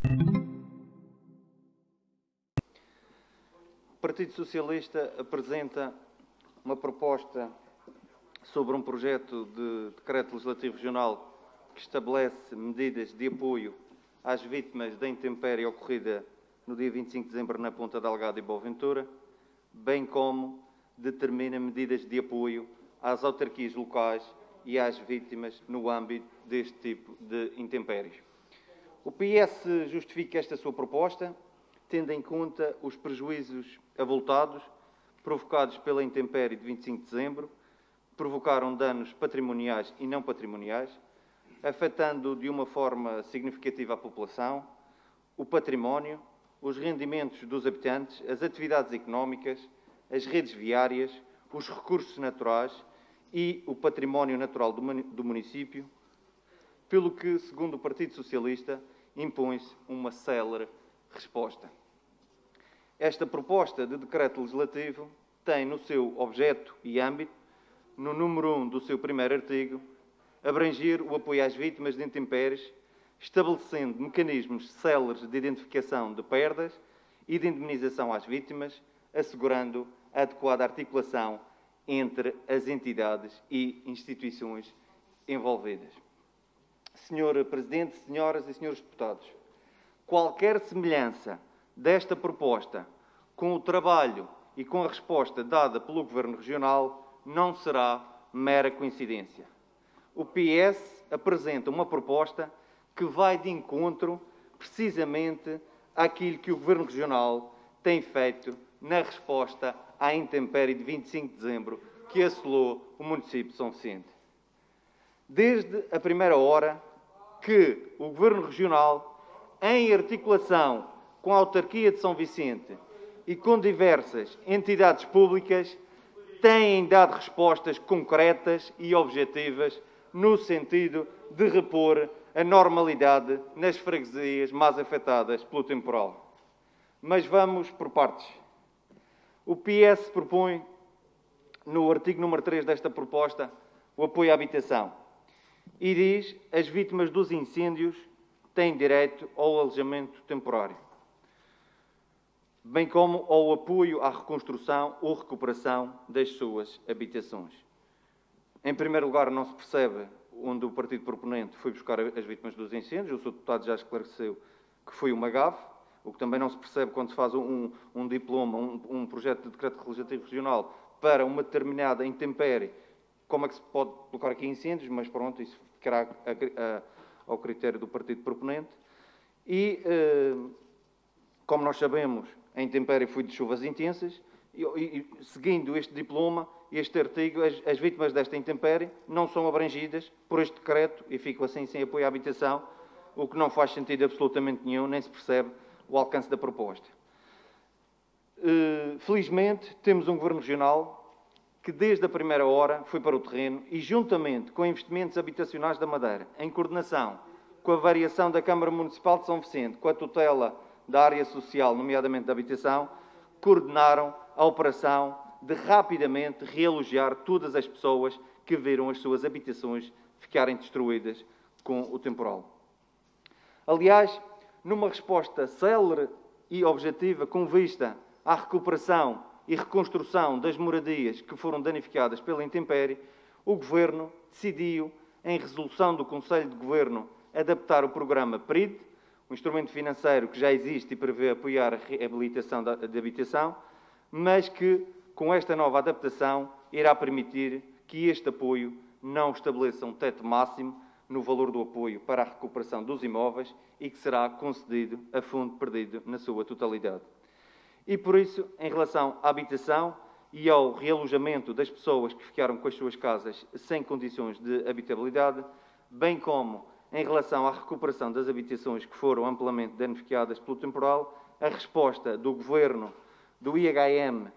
O Partido Socialista apresenta uma proposta sobre um projeto de decreto legislativo regional que estabelece medidas de apoio às vítimas da intempérie ocorrida no dia 25 de dezembro na Ponta Delgada e Boaventura, bem como determina medidas de apoio às autarquias locais e às vítimas no âmbito deste tipo de intempéries. O PS justifica esta sua proposta, tendo em conta os prejuízos avultados provocados pela intempérie de 25 de dezembro, provocaram danos patrimoniais e não patrimoniais, afetando de uma forma significativa a população, o património, os rendimentos dos habitantes, as atividades económicas, as redes viárias, os recursos naturais e o património natural do município, pelo que, segundo o Partido Socialista, impõe-se uma célere resposta. Esta proposta de decreto legislativo tem no seu objeto e âmbito, no número 1 do seu primeiro artigo, abranger o apoio às vítimas de intempéries, estabelecendo mecanismos céleres de identificação de perdas e de indemnização às vítimas, assegurando a adequada articulação entre as entidades e instituições envolvidas. Senhor Presidente, senhoras e senhores deputados, qualquer semelhança desta proposta com o trabalho e com a resposta dada pelo Governo Regional não será mera coincidência. O PS apresenta uma proposta que vai de encontro precisamente àquilo que o Governo Regional tem feito na resposta à intempérie de 25 de dezembro que assolou o município de São Vicente. Desde a primeira hora que o Governo Regional, em articulação com a autarquia de São Vicente e com diversas entidades públicas, têm dado respostas concretas e objetivas no sentido de repor a normalidade nas freguesias mais afetadas pelo temporal. Mas vamos por partes. O PS propõe, no artigo número 3 desta proposta, o apoio à habitação e diz que as vítimas dos incêndios têm direito ao alojamento temporário, bem como ao apoio à reconstrução ou recuperação das suas habitações. Em primeiro lugar, não se percebe onde o partido proponente foi buscar as vítimas dos incêndios. O Sr. Deputado já esclareceu que foi uma gafe, o que também não se percebe quando se faz um diploma, um projeto de decreto legislativo regional para uma determinada intempérie. Como é que se pode colocar aqui incêndios? Mas pronto, isso ficará ao critério do partido proponente. E, como nós sabemos, a intempérie foi de chuvas intensas e seguindo este diploma, este artigo, as vítimas desta intempérie não são abrangidas por este decreto e ficam assim sem apoio à habitação, o que não faz sentido absolutamente nenhum, nem se percebe o alcance da proposta. Felizmente, temos um Governo Regional que desde a primeira hora foi para o terreno e, juntamente com investimentos habitacionais da Madeira, em coordenação com a variação da Câmara Municipal de São Vicente, com a tutela da área social, nomeadamente da habitação, coordenaram a operação de rapidamente realojar todas as pessoas que viram as suas habitações ficarem destruídas com o temporal. Aliás, numa resposta célere e objetiva com vista à recuperação e reconstrução das moradias que foram danificadas pela intempérie, o Governo decidiu, em resolução do Conselho de Governo, adaptar o programa PRID, um instrumento financeiro que já existe e prevê apoiar a reabilitação de habitação, mas que, com esta nova adaptação, irá permitir que este apoio não estabeleça um teto máximo no valor do apoio para a recuperação dos imóveis e que será concedido a fundo perdido na sua totalidade. E por isso, em relação à habitação e ao realojamento das pessoas que ficaram com as suas casas sem condições de habitabilidade, bem como em relação à recuperação das habitações que foram amplamente danificadas pelo temporal, a resposta do Governo, do IHM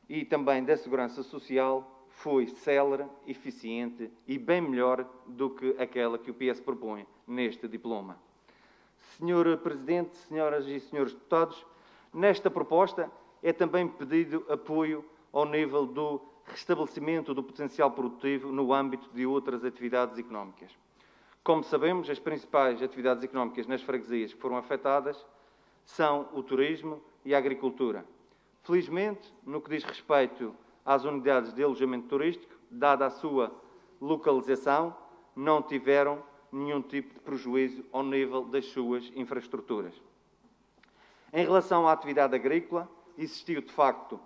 e também da Segurança Social foi célere, eficiente e bem melhor do que aquela que o PS propõe neste diploma. Senhor Presidente, senhoras e senhores deputados, nesta proposta é também pedido apoio ao nível do restabelecimento do potencial produtivo no âmbito de outras atividades económicas. Como sabemos, as principais atividades económicas nas freguesias que foram afetadas são o turismo e a agricultura. Felizmente, no que diz respeito às unidades de alojamento turístico, dada a sua localização, não tiveram nenhum tipo de prejuízo ao nível das suas infraestruturas. Em relação à atividade agrícola, existiu, de facto,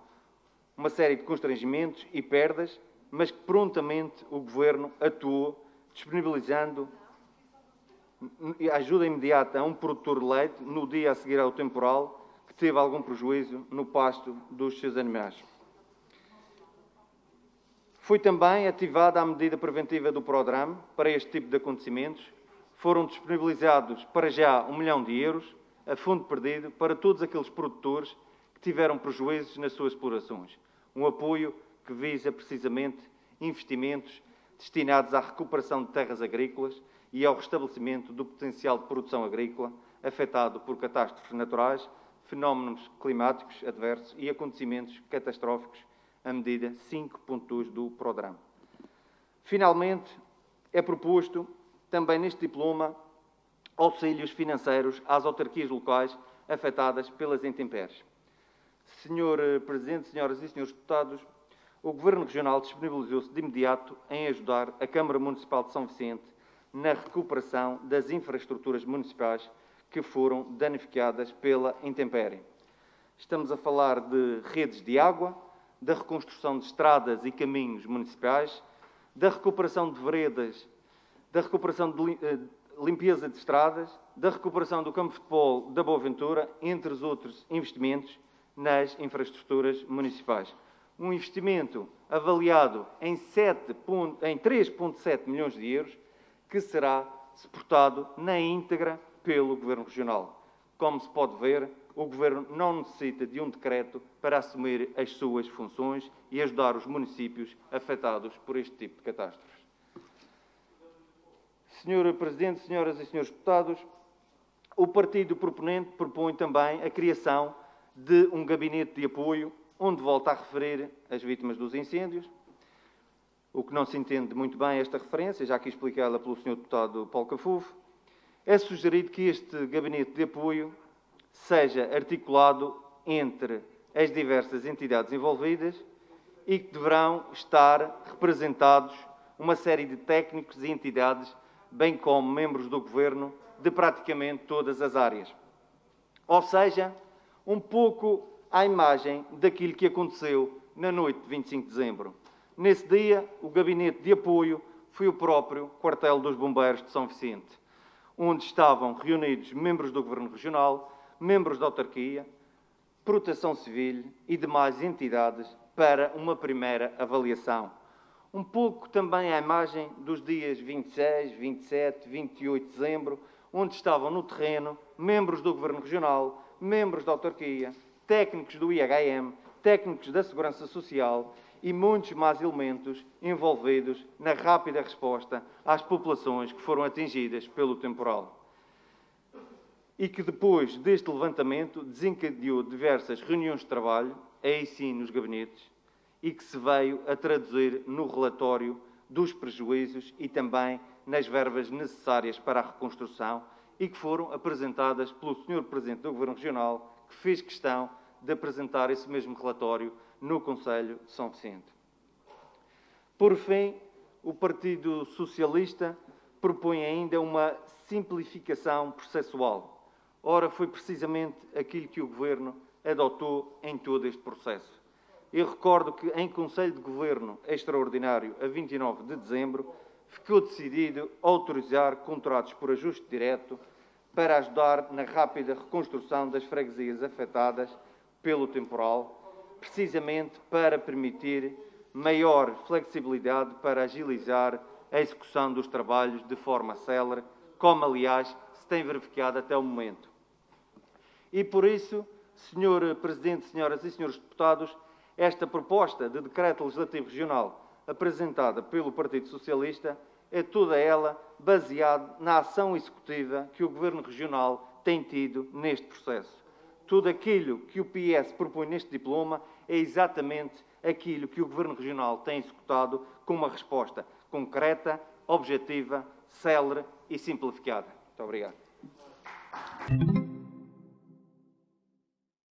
uma série de constrangimentos e perdas, mas que prontamente o Governo atuou, disponibilizando ajuda imediata a um produtor de leite no dia a seguir ao temporal que teve algum prejuízo no pasto dos seus animais. Foi também ativada a medida preventiva do Prodram para este tipo de acontecimentos. Foram disponibilizados para já 1 milhão de euros a fundo perdido para todos aqueles produtores que tiveram prejuízos nas suas explorações. Um apoio que visa precisamente investimentos destinados à recuperação de terras agrícolas e ao restabelecimento do potencial de produção agrícola afetado por catástrofes naturais, fenómenos climáticos adversos e acontecimentos catastróficos, a medida 5.2 do Prodram. Finalmente, é proposto também neste diploma auxílios financeiros às autarquias locais afetadas pelas intempéries. Senhor Presidente, senhoras e senhores deputados, o Governo Regional disponibilizou-se de imediato em ajudar a Câmara Municipal de São Vicente na recuperação das infraestruturas municipais que foram danificadas pela intempérie. Estamos a falar de redes de água, da reconstrução de estradas e caminhos municipais, da recuperação de veredas, da recuperação de limpeza de estradas, da recuperação do campo de futebol da Boa Ventura, entre os outros investimentos nas infraestruturas municipais. Um investimento avaliado em 3,7 milhões de euros, que será suportado na íntegra pelo Governo Regional. Como se pode ver, o Governo não necessita de um decreto para assumir as suas funções e ajudar os municípios afetados por este tipo de catástrofes. Senhor Presidente, senhoras e senhores deputados, o partido proponente propõe também a criação de um gabinete de apoio, onde volta a referir as vítimas dos incêndios. O que não se entende muito bem esta referência, já aqui explicada pelo Sr. Deputado Paulo Cafufo, é sugerido que este gabinete de apoio seja articulado entre as diversas entidades envolvidas e que deverão estar representados uma série de técnicos e entidades, bem como membros do Governo de praticamente todas as áreas. Ou seja, um pouco à imagem daquilo que aconteceu na noite de 25 de dezembro. Nesse dia, o gabinete de apoio foi o próprio quartel dos bombeiros de São Vicente, onde estavam reunidos membros do Governo Regional, membros da autarquia, Proteção Civil e demais entidades para uma primeira avaliação. Um pouco também à imagem dos dias 26, 27, 28 de dezembro, onde estavam no terreno membros do Governo Regional, membros da autarquia, técnicos do IHM, técnicos da Segurança Social e muitos mais elementos envolvidos na rápida resposta às populações que foram atingidas pelo temporal. E que depois deste levantamento desencadeou diversas reuniões de trabalho, aí sim nos gabinetes, e que se veio a traduzir no relatório dos prejuízos e também nas verbas necessárias para a reconstrução e que foram apresentadas pelo Sr. Presidente do Governo Regional, que fez questão de apresentar esse mesmo relatório no Conselho de São Vicente. Por fim, o Partido Socialista propõe ainda uma simplificação processual. Ora, foi precisamente aquilo que o Governo adotou em todo este processo. Eu recordo que em Conselho de Governo Extraordinário, a 29 de dezembro, ficou decidido autorizar contratos por ajuste direto para ajudar na rápida reconstrução das freguesias afetadas pelo temporal, precisamente para permitir maior flexibilidade para agilizar a execução dos trabalhos de forma célere, como, aliás, se tem verificado até o momento. E por isso, Sr. Presidente, senhoras e senhores deputados, esta proposta de decreto legislativo regional apresentada pelo Partido Socialista é toda ela baseada na ação executiva que o Governo Regional tem tido neste processo. Tudo aquilo que o PS propõe neste diploma é exatamente aquilo que o Governo Regional tem executado com uma resposta concreta, objetiva célere e simplificada. Muito obrigado.